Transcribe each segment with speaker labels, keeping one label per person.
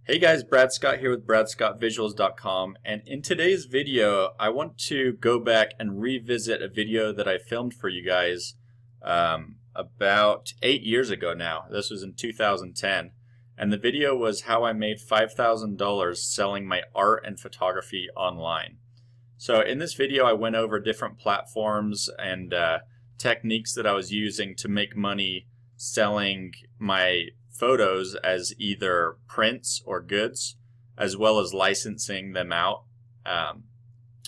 Speaker 1: Hey guys, Brad Scott here with bradscottvisuals.com, and in today's video I want to go back and revisit a video that I filmed for you guys about 8 years ago now. This was in 2010, and the video was how I made $5,000 selling my art and photography online. So in this video I went over different platforms and techniques that I was using to make money selling my photos as either prints or goods, as well as licensing them out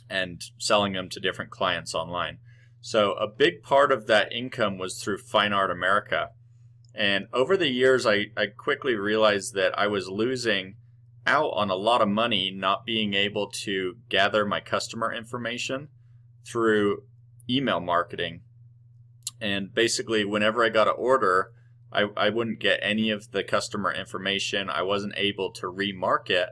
Speaker 1: and selling them to different clients online. So a big part of that income was through Fine Art America. And over the years, I quickly realized that I was losing out on a lot of money not being able to gather my customer information through email marketing. And basically, whenever I got an order, I wouldn't get any of the customer information. I wasn't able to remarket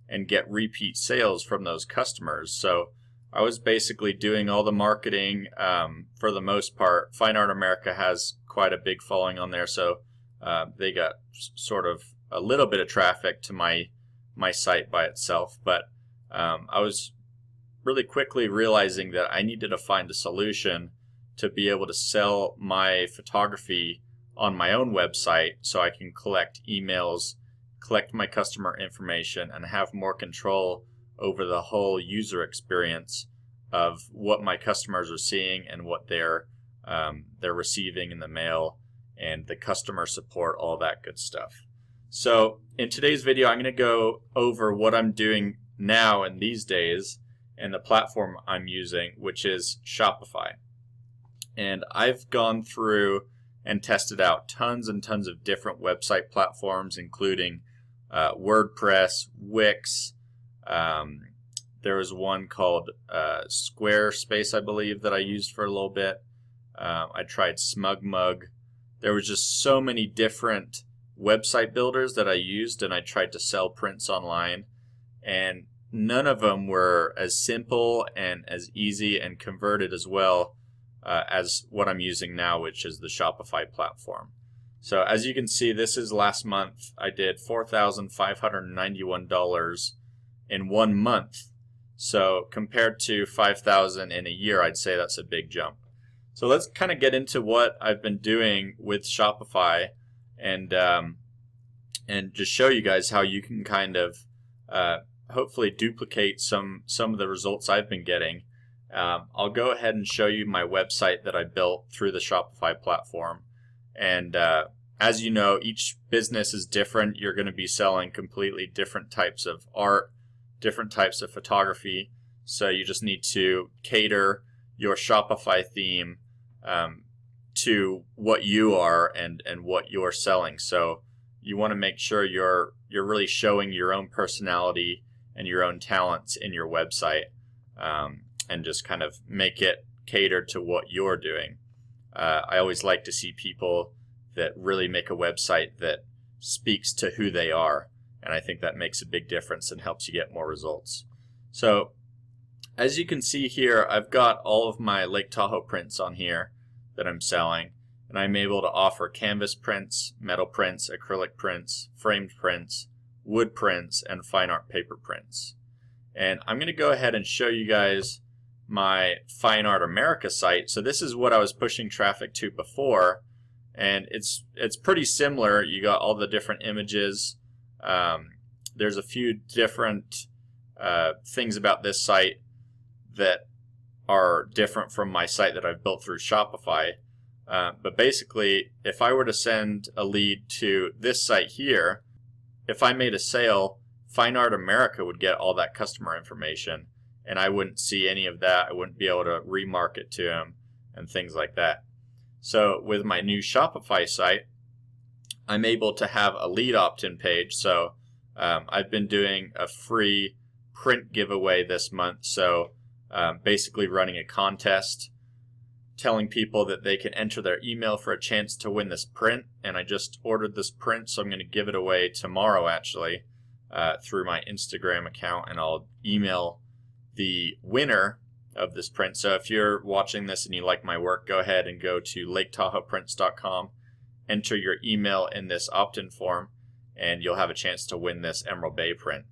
Speaker 1: and get repeat sales from those customers. So I was basically doing all the marketing for the most part. Fine Art America has quite a big following on there, so they got sort of a little bit of traffic to my site by itself. But I was really quickly realizing that I needed to find a solution to be able to sell my photography on my own website so I can collect emails, collect my customer information, and have more control over the whole user experience of what my customers are seeing and what they're receiving in the mail, and the customer support, all that good stuff. So in today's video, I'm going to go over what I'm doing now in these days and the platform I'm using, which is Shopify. And I've gone through and tested out tons and tons of different website platforms, including WordPress, Wix. There was one called Squarespace, I believe, that I used for a little bit. I tried SmugMug. There was just so many different website builders that I used, and I tried to sell prints online, and none of them were as simple and as easy and converted as well as what I'm using now, which is the Shopify platform. So as you can see, this is last month. I did $4,591 in 1 month. So compared to $5,000 in a year, I'd say that's a big jump. So let's kind of get into what I've been doing with Shopify and just show you guys how you can kind of hopefully duplicate some of the results I've been getting. I'll go ahead and show you my website that I built through the Shopify platform. And as you know, each business is different. You're going to be selling completely different types of art, different types of photography. So you just need to cater your Shopify theme to what you are and what you're selling. So you want to make sure you're really showing your own personality and your own talents in your website. And just kind of make it cater to what you're doing. I always like to see people that really make a website that speaks to who they are, and I think that makes a big difference and helps you get more results. So as you can see here, I've got all of my Lake Tahoe prints on here that I'm selling, and I'm able to offer canvas prints, metal prints, acrylic prints, framed prints, wood prints, and fine art paper prints. And I'm going to go ahead and show you guys my Fine Art America site. So this is what I was pushing traffic to before, and it's pretty similar. You got all the different images. There's a few different things about this site that are different from my site that I've built through Shopify. But basically, if I were to send a lead to this site here, if I made a sale, Fine Art America would get all that customer information, and I wouldn't see any of that. I wouldn't be able to remarket to them and things like that. So with my new Shopify site, I'm able to have a lead opt-in page. So I've been doing a free print giveaway this month. So basically running a contest, telling people that they can enter their email for a chance to win this print. And I just ordered this print, so I'm going to give it away tomorrow actually through my Instagram account, and I'll email the winner of this print. So if you're watching this and you like my work, go ahead and go to LakeTahoePrints.com, enter your email in this opt-in form, and you'll have a chance to win this Emerald Bay print.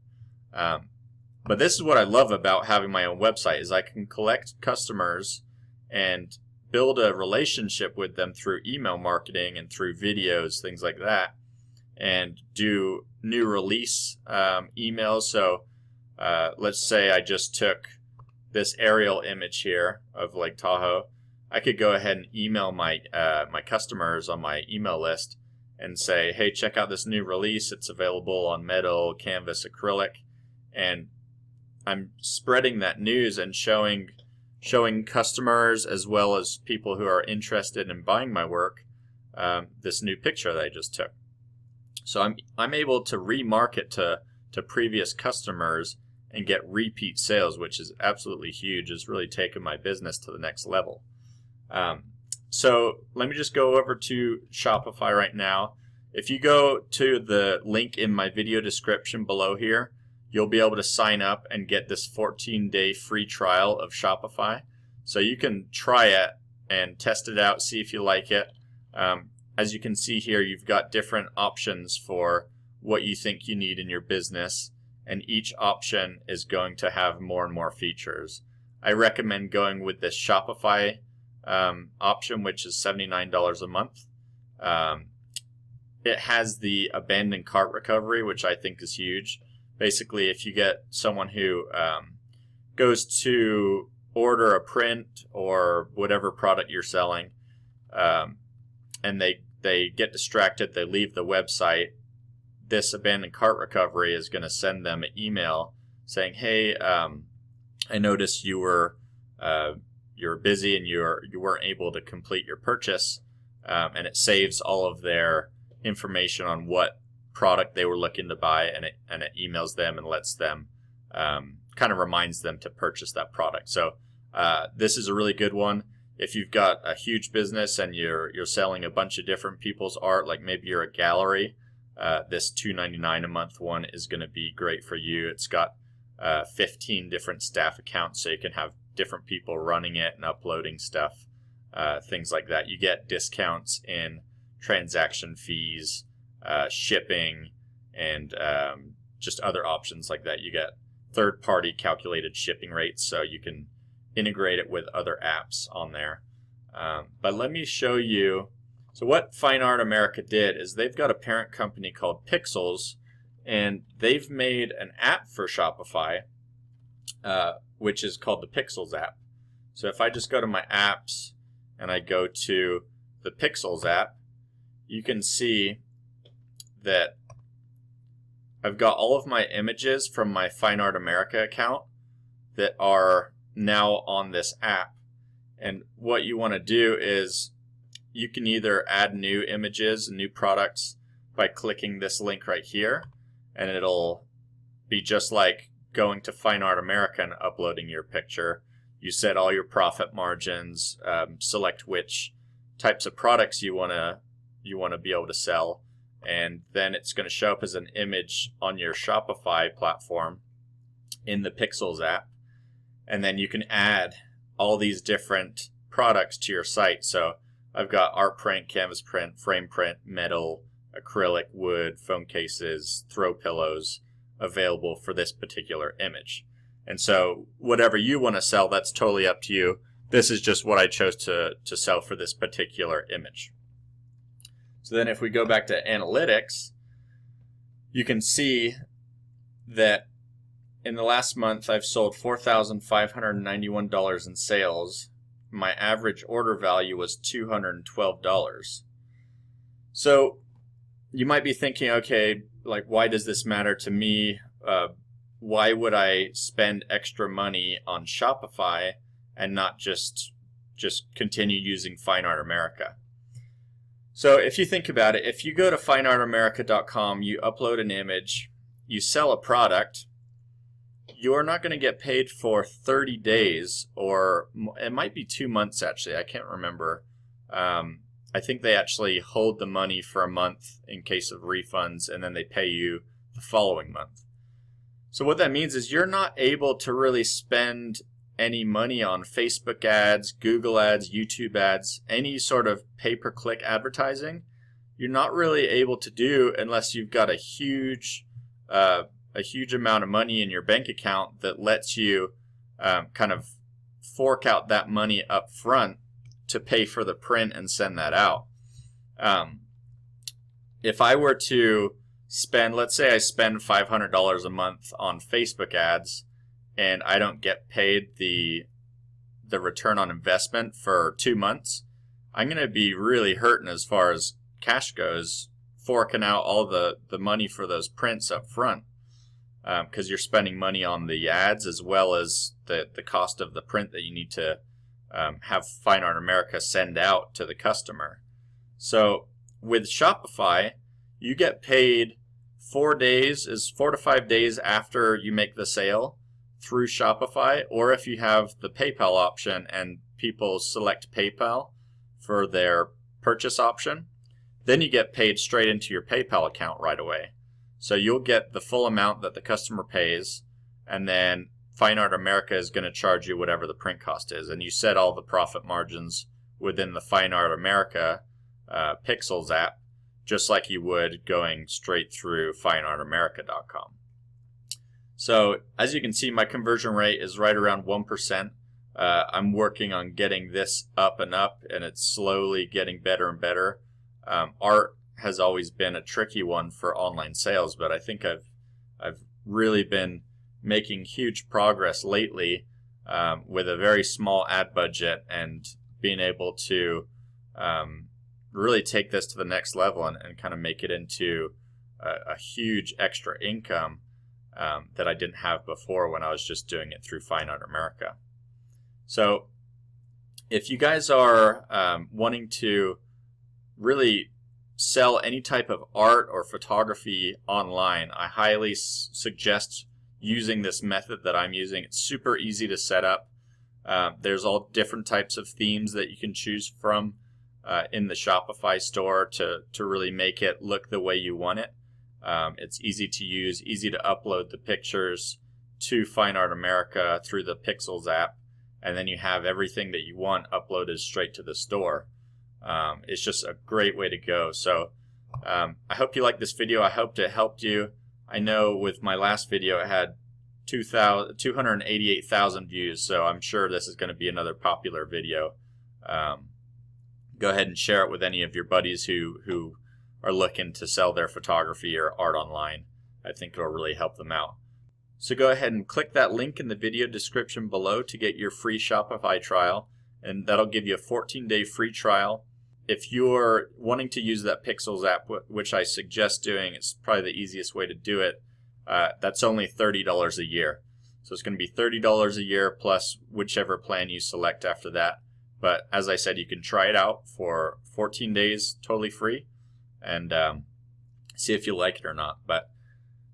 Speaker 1: But this is what I love about having my own website, is I can collect customers and build a relationship with them through email marketing and through videos, things like that, and do new release emails. So let's say I just took this aerial image here of Lake Tahoe. I could go ahead and email my my customers on my email list and say, hey, check out this new release. It's available on metal, canvas, acrylic. And I'm spreading that news and showing customers as well as people who are interested in buying my work this new picture that I just took. So I'm able to remarket to previous customers and get repeat sales, which is absolutely huge. It's really taken my business to the next level. So let me just go over to Shopify right now. If you go to the link in my video description below here, you'll be able to sign up and get this 14-day free trial of Shopify. So you can try it and test it out, see if you like it. As you can see here, you've got different options for what you think you need in your business, and each option is going to have more and more features. I recommend going with this Shopify option, which is $79 a month. It has the abandoned cart recovery, which I think is huge. Basically, if you get someone who goes to order a print or whatever product you're selling, and they get distracted, they leave the website, this abandoned cart recovery is going to send them an email saying, hey, I noticed you were busy and you weren't able to complete your purchase, and it saves all of their information on what product they were looking to buy, and it emails them and lets them kind of reminds them to purchase that product. So this is a really good one. If you've got a huge business and you're selling a bunch of different people's art, like maybe you're a gallery, this $2.99 a month one is going to be great for you. It's got 15 different staff accounts, so you can have different people running it and uploading stuff, things like that. You get discounts in transaction fees, shipping, and just other options like that. You get third-party calculated shipping rates, so you can integrate it with other apps on there. But let me show you. So what Fine Art America did is they've got a parent company called Pixels, and they've made an app for Shopify, which is called the Pixels app. So if I just go to my apps and I go to the Pixels app, you can see that I've got all of my images from my Fine Art America account that are now on this app. And what you want to do is you can either add new images and new products by clicking this link right here, and it'll be just like going to Fine Art America and uploading your picture. You set all your profit margins, select which types of products you want to be able to sell, and then it's going to show up as an image on your Shopify platform in the Pixels app. And then you can add all these different products to your site. So I've got art print, canvas print, frame print, metal, acrylic, wood, phone cases, throw pillows available for this particular image. And so whatever you want to sell, that's totally up to you. This is just what I chose to sell for this particular image. So then if we go back to analytics, you can see that in the last month I've sold $4,591 in sales. My average order value was $212. So you might be thinking, okay, like, why does this matter to me? Why would I spend extra money on Shopify and not just continue using Fine Art America? So if you think about it, if you go to fineartamerica.com, you upload an image, you sell a product, you're not going to get paid for 30 days, or it might be 2 months actually. I can't remember. I think they actually hold the money for a month in case of refunds, and then they pay you the following month. So what that means is you're not able to really spend any money on Facebook ads, Google ads, YouTube ads, any sort of pay-per-click advertising. you're not really able to do unless you've got a huge amount of money in your bank account that lets you kind of fork out that money up front to pay for the print and send that out. If I were to spend, let's say I spend $500 a month on Facebook ads and I don't get paid the return on investment for 2 months, I'm going to be really hurting as far as cash goes, forking out all the money for those prints up front, because you're spending money on the ads as well as the cost of the print that you need to have Fine Art America send out to the customer. So with Shopify, you get paid 4 to 5 days after you make the sale through Shopify, or if you have the PayPal option and people select PayPal for their purchase option, then you get paid straight into your PayPal account right away. So you'll get the full amount that the customer pays, and then Fine Art America is going to charge you whatever the print cost is, and you set all the profit margins within the Fine Art America Pixels app, just like you would going straight through fineartamerica.com. So as you can see, my conversion rate is right around 1%. I'm working on getting this up and up, and it's slowly getting better and better. Art has always been a tricky one for online sales, but I think I've really been making huge progress lately with a very small ad budget and being able to really take this to the next level and kind of make it into a huge extra income that I didn't have before when I was just doing it through Fine Art America. So if you guys are wanting to really sell any type of art or photography online, I highly suggest using this method that I'm using. It's super easy to set up. There's all different types of themes that you can choose from in the Shopify store to really make it look the way you want it. It's easy to use, easy to upload the pictures to Fine Art America through the Pixels app, and then you have everything that you want uploaded straight to the store. It's just a great way to go. So I hope you liked this video. I hope it helped you. I know with my last video it had 288,000 views, so I'm sure this is going to be another popular video. Go ahead and share it with any of your buddies who are looking to sell their photography or art online. I think it'll really help them out. So go ahead and click that link in the video description below to get your free Shopify trial, and that'll give you a 14-day free trial. If you're wanting to use that Pixels app, which I suggest doing, it's probably the easiest way to do it, that's only $30 a year. So it's going to be $30 a year plus whichever plan you select after that. But as I said, you can try it out for 14 days totally free and see if you like it or not. But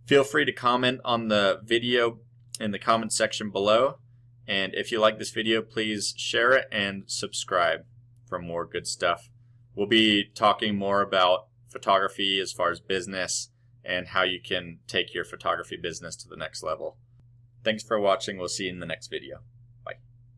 Speaker 1: feel free to comment on the video in the comment section below. And if you like this video, please share it and subscribe for more good stuff. We'll be talking more about photography as far as business and how you can take your photography business to the next level. Thanks for watching. We'll see you in the next video.